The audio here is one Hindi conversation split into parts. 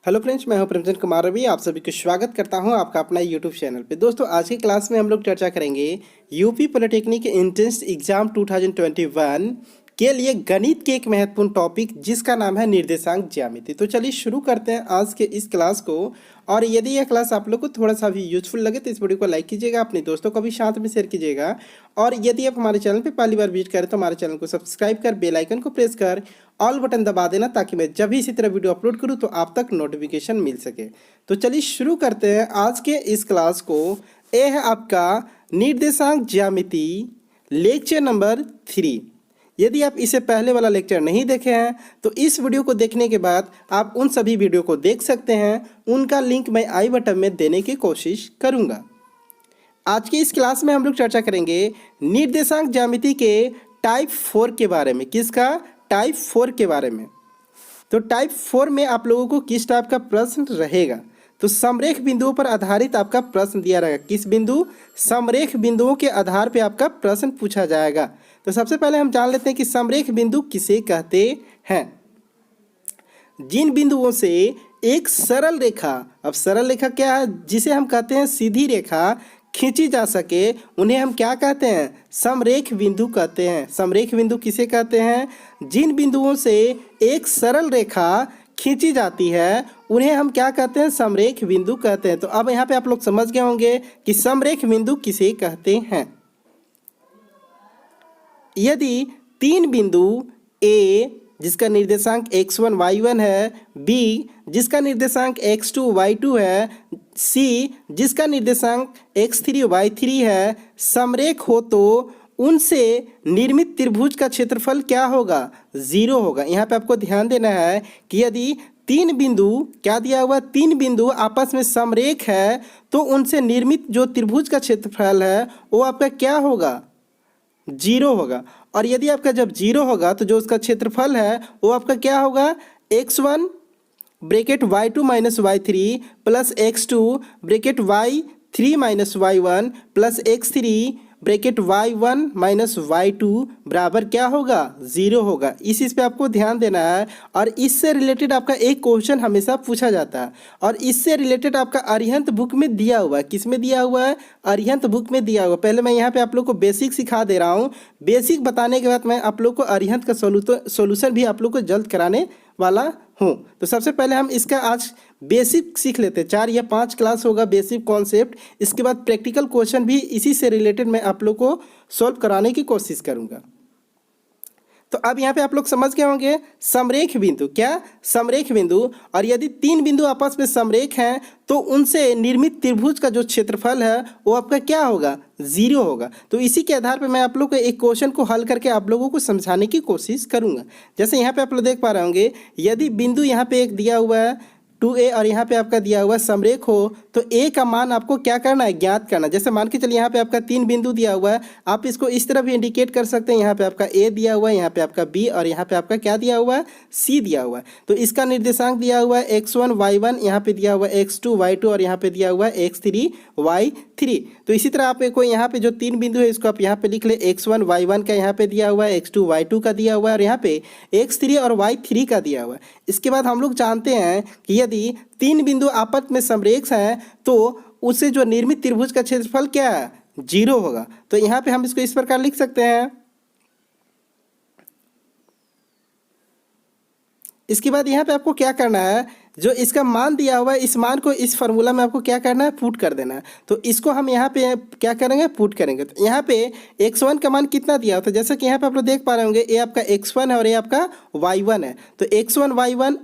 हेलो फ्रेंड्स, मैं हूं प्रेमचंद कुमार रवि। आप सभी को स्वागत करता हूं आपका अपना यूट्यूब चैनल पे। दोस्तों, आज की क्लास में हम लोग चर्चा करेंगे यूपी पॉलिटेक्निक एंट्रेंस एग्जाम 2021 के लिए गणित के एक महत्वपूर्ण टॉपिक जिसका नाम है निर्देशांक ज्यामिति। तो चलिए शुरू करते हैं आज के इस क्लास को। और यदि यह क्लास आप लोग को थोड़ा सा भी यूजफुल लगे तो इस वीडियो को लाइक कीजिएगा, अपने दोस्तों को भी साथ में शेयर कीजिएगा। और यदि आप हमारे चैनल पे पहली बार विजिट करें तो हमारे चैनल को सब्सक्राइब कर बेल आइकन को प्रेस कर ऑल बटन दबा देना, ताकि मैं जब भी इसी तरह वीडियो अपलोड करूं तो आप तक नोटिफिकेशन मिल सके। तो चलिए शुरू करते हैं आज के इस क्लास को। यह है आपका निर्देशांक ज्यामिति लेक्चर नंबर 3। यदि आप इसे पहले वाला लेक्चर नहीं देखे हैं तो इस वीडियो को देखने के बाद आप उन सभी वीडियो को देख सकते हैं। उनका लिंक मैं आई बटन में देने की कोशिश करूंगा। आज की इस क्लास में हम लोग चर्चा करेंगे निर्देशांक ज्यामिति के टाइप 4 के बारे में। किसका? टाइप 4 के बारे में। तो टाइप 4 में आप लोगों को किस टाइप का प्रश्न रहेगा? तो समरेख बिंदुओं पर आधारित आपका प्रश्न दिया रहेगा। किस बिंदु? समरेख बिंदुओं के आधार पे आपका प्रश्न पूछा जाएगा। तो सबसे पहले हम जान लेते हैं कि समरेख बिंदु किसे कहते हैं। जिन बिंदुओं से एक सरल रेखा, अब सरल रेखा क्या है? जिसे हम कहते हैं सीधी रेखा खींची जा सके, उन्हें हम क्या कहते हैं? समरेख बिंदु कहते हैं। समरेख बिंदु किसे कहते हैं? जिन बिंदुओं से एक सरल रेखा खींची जाती है उन्हें हम क्या कहते हैं? समरेख बिंदु कहते हैं। तो अब यहाँ पे आप लोग समझ गए होंगे कि समरेख बिंदु किसे कहते हैं। यदि तीन बिंदु ए जिसका निर्देशांक x1 y1 है, b जिसका निर्देशांक x2 y2 है, c जिसका निर्देशांक x3 y3 है समरेख हो तो उनसे निर्मित त्रिभुज का क्षेत्रफल क्या होगा? 0 होगा। यहाँ पे आपको ध्यान देना है कि यदि तीन बिंदु, क्या दिया हुआ? तीन बिंदु आपस में समरेख है तो उनसे निर्मित जो त्रिभुज का क्षेत्रफल है वो आपका क्या होगा? 0 होगा। और यदि आपका जब 0 होगा तो जो उसका क्षेत्रफल है वो आपका क्या होगा? x1 bracket y2 minus y3 plus x2 bracket y3 minus y1 plus x3 bracket y1 minus y2 बराबर क्या होगा? 0 होगा। इस चीज़ पे आपको ध्यान देना है। और इससे रिलेटेड आपका एक क्वेश्चन हमेशा पूछा जाता है और इससे रिलेटेड आपका अरिहंत बुक में दिया हुआ है। किस में दिया हुआ है? अरिहंत बुक में दिया हुआ। पहले मैं यहाँ पे आप लोग को बेसिक सिखा दे रहा हूँ। बेसिक बताने के बाद मैं आप लोग को अरिहंत का सोल्यूशन भी आप लोग को जल्द कराने वाला हूँ। तो सबसे पहले हम इसका आज बेसिक सीख लेते हैं। 4 या 5 क्लास होगा बेसिक कॉन्सेप्ट। इसके बाद प्रैक्टिकल क्वेश्चन भी इसी से रिलेटेड मैं आप लोग को सॉल्व कराने की कोशिश करूँगा। तो अब यहाँ पे आप लोग समझ गए होंगे समरेख बिंदु। क्या? समरेख बिंदु। और यदि तीन बिंदु आपस में समरेख हैं तो उनसे निर्मित त्रिभुज का जो क्षेत्रफल है वो आपका क्या होगा? 0 होगा। तो इसी के आधार पे मैं आप लोग को एक क्वेश्चन को हल करके आप लोगों को समझाने की कोशिश करूंगा। जैसे यहाँ पे आप लोग देख पा रहे होंगे, यदि बिंदु यहाँ पे एक दिया हुआ है 2a और यहाँ पे आपका दिया हुआ समरेख हो तो a का मान आपको क्या करना है? ज्ञात करना। जैसे मान के चलिए यहाँ पे आपका 3 बिंदु दिया हुआ है, आप इसको इस तरह भी इंडिकेट कर सकते हैं। यहाँ पे आपका a दिया हुआ है, यहाँ पे आपका b और यहाँ पे आपका क्या दिया हुआ है? c दिया हुआ है। तो इसका निर्देशांक दिया हुआ है x1 y1, यहाँ पे दिया हुआ है x2 y2 और यहाँ पे दिया हुआ है x3 y3। तो इसी तरह आपको यहाँ पे जो 3 बिंदु है इसको आप यहाँ पे लिख ले। x1 y1 का यहाँ पे दिया हुआ है, x2 y2 का दिया हुआ है और यहाँ पे x3 और y3 का दिया हुआ है। इसके बाद हम लोग जानते हैं कि यदि तीन बिंदु आपस में समरेख हैं तो उससे जो निर्मित त्रिभुज का क्षेत्रफल क्या है? 0 होगा। तो यहाँ पे हम इसको इस प्रकार लिख सकते हैं। इसके बाद यहाँ पे आपको क्या करना है? जो इसका मान दिया हुआ है इस मान को इस फार्मूला में आपको क्या करना है? पुट कर देना है। तो इसको हम यहाँ पे क्या करेंगे? पुट करेंगे। तो यहाँ पे x1 का मान कितना दिया होता है? जैसे कि यहाँ पे आप लोग देख पा रहे होंगे, ये आपका x1 है और ये आपका y1 है। तो x1 y1,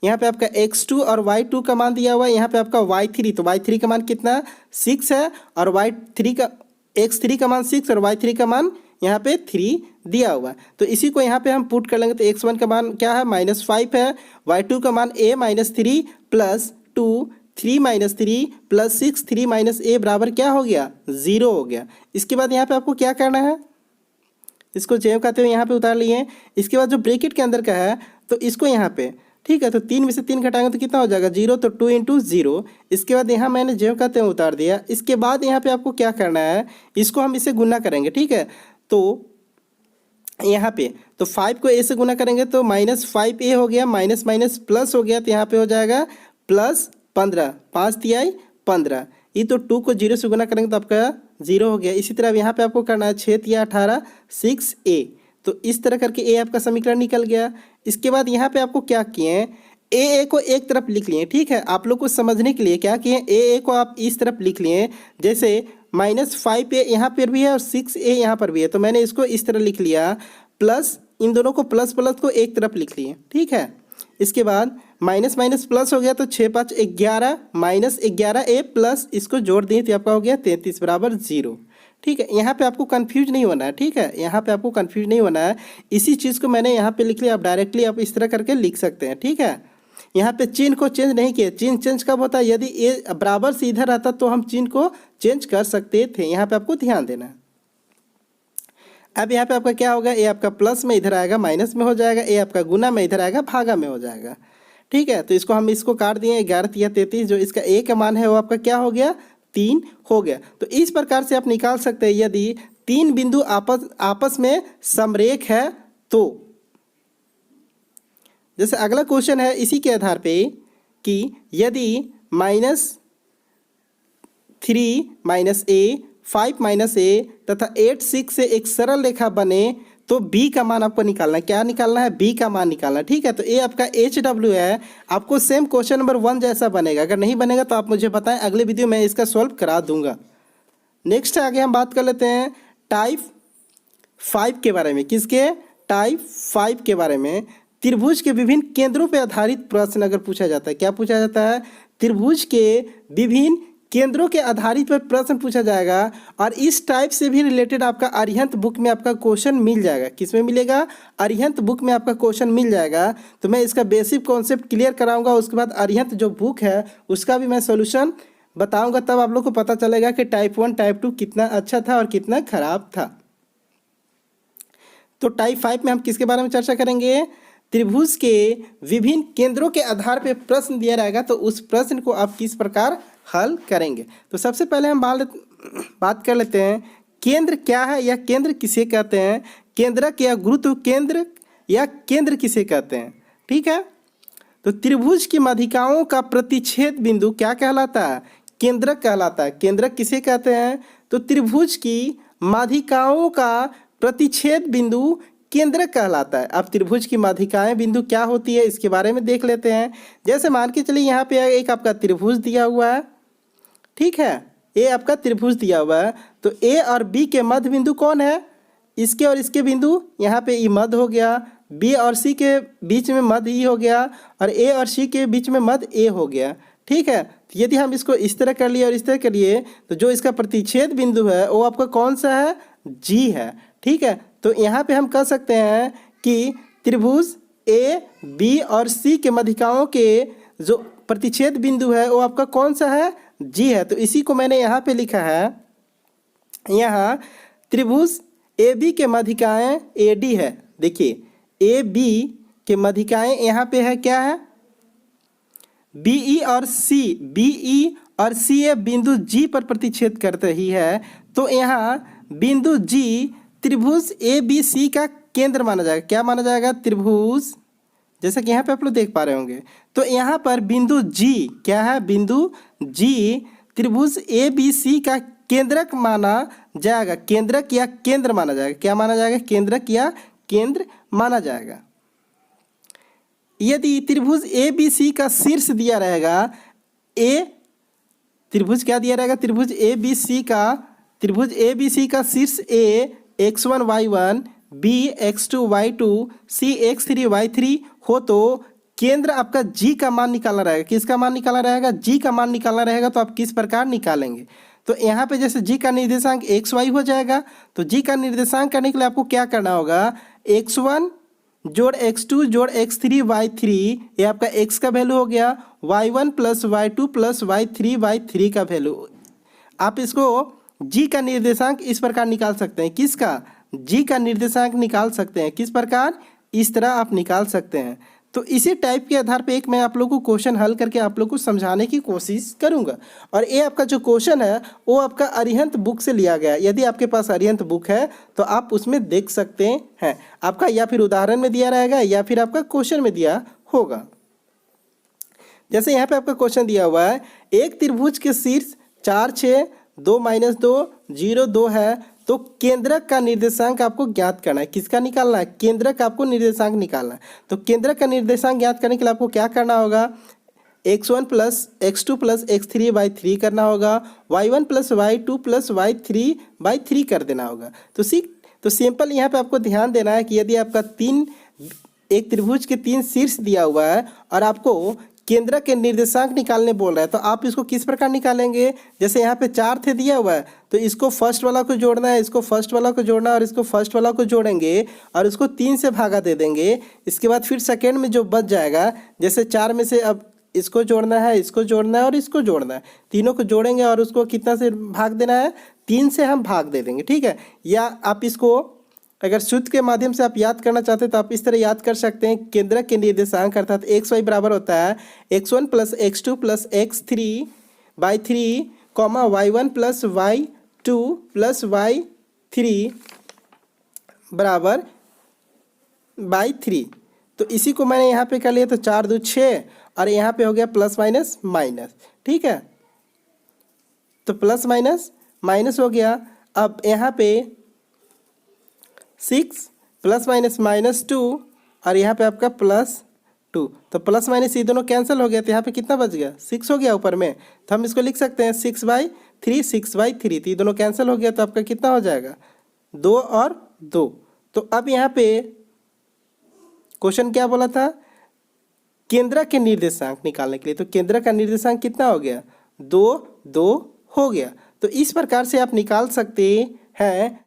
यहाँ पे आपका x2 और y2 का मान दिया हुआ है, यहाँ पे आपका y3। तो y3 का मान कितना? 6 है और y3 का x3 का मान 6 और y3 का मान यहाँ पे 3 दिया हुआ है। तो इसी को यहाँ पे हम पुट कर लेंगे। तो x1 का मान क्या है? -5 है। y2 का मान a -3 प्लस 2 3 -3 प्लस 6 3 - a बराबर क्या हो गया? 0 हो गया। इसके बाद यहाँ पे आपको क्या करना है? इसको जेम कहते हुए यहाँ पे उतार लिए। इसके बाद जो ब्रैकेट के अंदर का है तो इसको यहाँ पे, ठीक है, तो 3 में से 3 घटाएंगे तो कितना हो जाएगा? 0। तो 2 × 0। इसके बाद यहाँ मैंने जेम कहते हुए उतार दिया। इसके बाद यहाँ पे आपको क्या करना है? इसको हम इसे गुना करेंगे, ठीक है। तो यहाँ पे तो 5 को a से गुना करेंगे तो -5a हो गया, माइनस माइनस प्लस हो गया तो यहाँ पे हो जाएगा प्लस 15, 5 तिहाई 15, ये तो 2 को 0 से गुना करेंगे तो आपका 0 हो गया। इसी तरह यहाँ पे आपको करना है 6 तिया 18, 6a, तो इस तरह करके ए आपका समीकरण निकल गया। इसके बाद यहाँ पे आपको क्या किए हैं, ए को एक तरफ लिख लिए, ठीक है। आप लोग को समझने के लिए क्या किए, ए को आप इस तरफ लिख लिए, जैसे -5a यहाँ पर भी है और 6a यहाँ पर भी है, तो मैंने इसको इस तरह लिख लिया, प्लस इन दोनों को प्लस प्लस को एक तरफ लिख लिए, ठीक है। इसके बाद माइनस माइनस प्लस हो गया, तो 6 5 11 -11a प्लस इसको जोड़ दिए तो आपका हो गया 33 बराबर 0, ठीक है। यहाँ पे आपको कंफ्यूज नहीं होना है, ठीक है, यहाँ पे आपको कंफ्यूज नहीं होना है। इसी चीज़ को मैंने यहाँ पे लिख लिया, आप डायरेक्टली आप इस तरह करके लिख सकते हैं, ठीक है। यहाँ पे चिन्ह को चेंज नहीं किए, चिन्ह चेंज कब होता है, यदि ए बराबर से इधर आता तो हम चिन्ह को चेंज कर सकते थे, यहाँ पे आपको ध्यान देना है। अब यहाँ पे आपका क्या होगा, ए आपका प्लस में इधर आएगा माइनस में हो जाएगा, ए आपका गुना में इधर आएगा भागा में हो जाएगा, ठीक है। तो इसको हम इसको काट दिए, 11 तिया 33, जो इसका ए का मान है वो आपका क्या हो गया, 3 हो गया। तो इस प्रकार से आप निकाल सकते हैं, यदि 3 बिंदु आपस में समरेख है तो। जैसे अगला क्वेश्चन है इसी के आधार पे कि यदि -3 -a 5 -a तथा 8 6 से एक सरल रेखा बने तो b का मान आपको निकालना है। क्या निकालना है, b का मान निकालना है, ठीक है। तो a आपका HW है, आपको सेम क्वेश्चन नंबर 1 जैसा बनेगा। अगर नहीं बनेगा तो आप मुझे बताएं, अगले वीडियो में इसका सॉल्व करा दूंगा। नेक्स्ट आगे हम बात कर लेते हैं टाइप 5 के बारे में। किसके, टाइप 5 के बारे में। त्रिभुज के विभिन्न केंद्रों पर आधारित प्रश्न अगर पूछा जाता है, क्या पूछा जाता है, त्रिभुज के विभिन्न केंद्रों के आधारित पर प्रश्न पूछा जाएगा। और इस टाइप से भी रिलेटेड आपका अरिहंत बुक में आपका क्वेश्चन मिल जाएगा। किस में मिलेगा, अरिहंत बुक में आपका क्वेश्चन मिल जाएगा। तो मैं इसका बेसिक कॉन्सेप्ट क्लियर कराऊंगा, उसके बाद अरिहंत जो बुक है उसका भी मैं सोल्यूशन बताऊंगा, तब आप लोग को पता चलेगा कि टाइप 1 टाइप 2 कितना अच्छा था और कितना खराब था। तो टाइप 5 में हम किसके बारे में चर्चा करेंगे, त्रिभुज के विभिन्न केंद्रों के आधार पर प्रश्न दिया रहेगा, तो उस प्रश्न को आप किस प्रकार हल करेंगे। तो सबसे पहले हम बात कर लेते हैं केंद्र क्या है या केंद्र किसे कहते हैं, केंद्रक या गुरुत्व केंद्र या केंद्र किसे कहते हैं, ठीक है। तो त्रिभुज की माध्यिकाओं का प्रतिच्छेद बिंदु क्या कहलाता है, केंद्रक कहलाता है। केंद्रक किसे कहते हैं, तो त्रिभुज की माध्यिकाओं का प्रतिच्छेद बिंदु केंद्रक कहलाता है। अब त्रिभुज की माध्यिकाएं बिंदु क्या होती है इसके बारे में देख लेते हैं। जैसे मान के चलिए यहाँ पे एक आपका त्रिभुज दिया हुआ है, ठीक है, ए आपका त्रिभुज दिया हुआ है, तो ए और बी के मध्य बिंदु कौन है, इसके और इसके बिंदु, यहाँ पे ई मध्य हो गया, बी और सी के बीच में मध्य ई हो गया, और ए और सी के बीच में मध्य ए हो गया, ठीक है। तो यदि हम इसको इस तरह कर लिए और इस तरह करिए, तो जो इसका प्रतिच्छेद बिंदु है वो आपका कौन सा है, जी है, ठीक है। तो यहाँ पे हम कह सकते हैं कि त्रिभुज ए बी और सी के माध्यिकाओं के जो प्रतिच्छेद बिंदु है वो आपका कौन सा है, जी है। तो इसी को मैंने यहाँ पे लिखा है, यहाँ त्रिभुज ए बी के माध्यिकाएं ए डी है। देखिए ए बी के माध्यिकाएं यहाँ पे है क्या है, बी ई और सी ए बिंदु जी पर प्रतिच्छेद कर रही है। तो यहाँ बिंदु जी त्रिभुज ए बी सी का केंद्र माना जाएगा। क्या माना जाएगा, त्रिभुज, जैसा कि यहाँ पे आप लोग देख पा रहे होंगे। तो यहाँ पर बिंदु जी क्या है, बिंदु जी त्रिभुज ए बी सी का केंद्रक माना जाएगा, केंद्रक या केंद्र माना जाएगा। क्या माना जाएगा, केंद्रक या केंद्र माना जाएगा। यदि त्रिभुज ए बी सी का शीर्ष दिया रहेगा, त्रिभुज क्या दिया रहेगा, त्रिभुज ए बी सी का शीर्ष ए x1 y1 b x2 y2 c x3 y3 हो, तो केंद्र आपका g का मान निकालना रहेगा। किसका मान निकालना रहेगा, g का मान निकालना रहेगा। तो आप किस प्रकार निकालेंगे, तो यहाँ पे जैसे g का निर्देशांक xy हो जाएगा, तो g का निर्देशांक करने के लिए आपको क्या करना होगा, x1 जोड़ x2 जोड़ x3 y3, ये आपका x का वैल्यू हो गया, y1 plus y2 plus y3 का वैल्यू। आप इसको g का निर्देशांक इस प्रकार निकाल सकते हैं, किसका, g का निर्देशांक निकाल सकते हैं। किस प्रकार, इस तरह आप निकाल सकते हैं। तो इसी टाइप के आधार पे एक मैं आप लोगों को क्वेश्चन हल करके आप लोगों को समझाने की कोशिश करूंगा। और ये आपका जो क्वेश्चन है वो आपका अरिहंत बुक से लिया गया है। यदि आपके पास अरिहंत बुक है तो आप उसमें देख सकते हैं, आपका या फिर उदाहरण में दिया रहेगा या फिर आपका क्वेश्चन में दिया होगा। जैसे यहाँ पे आपका क्वेश्चन दिया हुआ है, एक त्रिभुज के शीर्ष 4 6 2 -2 0 2 है, तो केंद्रक का निर्देशांक आपको ज्ञात करना है। किसका निकालना है? केंद्रक आपको निर्देशांक निकालना है। तो केंद्रक का निर्देशांक ज्ञात करने के लिए आपको क्या करना होगा? x1 + x2 + x3/3 करना होगा, y1 + y2 + y3/3 कर देना होगा। तो सिंपल यहाँ पे आपको ध्यान देना है कि यदि आपका एक त्रिभुज के 3 शीर्ष दिया हुआ है और आपको केंद्र के निर्देशांक निकालने बोल रहा है, तो आप इसको किस प्रकार निकालेंगे? जैसे यहाँ पे 4 थे दिया हुआ है, तो इसको फर्स्ट वाला को जोड़ना है, इसको फर्स्ट वाला को जोड़ना है और इसको फर्स्ट वाला को जोड़ेंगे और उसको 3 से भागा दे देंगे। इसके बाद फिर सेकेंड में जो बच जाएगा, जैसे 4 में से अब इसको जोड़ना है, इसको जोड़ना है और इसको जोड़ना है, तीनों को जोड़ेंगे और उसको कितना से भाग देना है? 3 से हम भाग दे देंगे, ठीक है। या आप इसको अगर सूत्र के माध्यम से आप याद करना चाहते हैं तो आप इस तरह याद कर सकते हैं। केंद्रक के निर्देशांक अर्थात एक्स वाई बराबर होता है x1 + x2 + x3/3, y1 + y2 + y3 बराबर /3। तो इसी को मैंने यहाँ पे कर लिया, तो 4 2 6 और यहाँ पे हो गया प्लस माइनस माइनस, ठीक है। तो प्लस माइनस माइनस हो गया। अब यहाँ पे 6 +- -2 और यहाँ पे आपका +2, तो प्लस माइनस ये दोनों कैंसिल हो गया, तो यहाँ पे कितना बच गया? 6 हो गया ऊपर में। तो हम इसको लिख सकते हैं 6/3 6/3, तो ये दोनों कैंसिल हो गया, तो आपका कितना हो जाएगा? 2 और 2। तो अब यहाँ पे क्वेश्चन क्या बोला था? केंद्र के निर्देशांक निकालने के लिए। तो केंद्र का निर्देशांक कितना हो गया? 2 2 हो गया। तो इस प्रकार से आप निकाल सकते हैं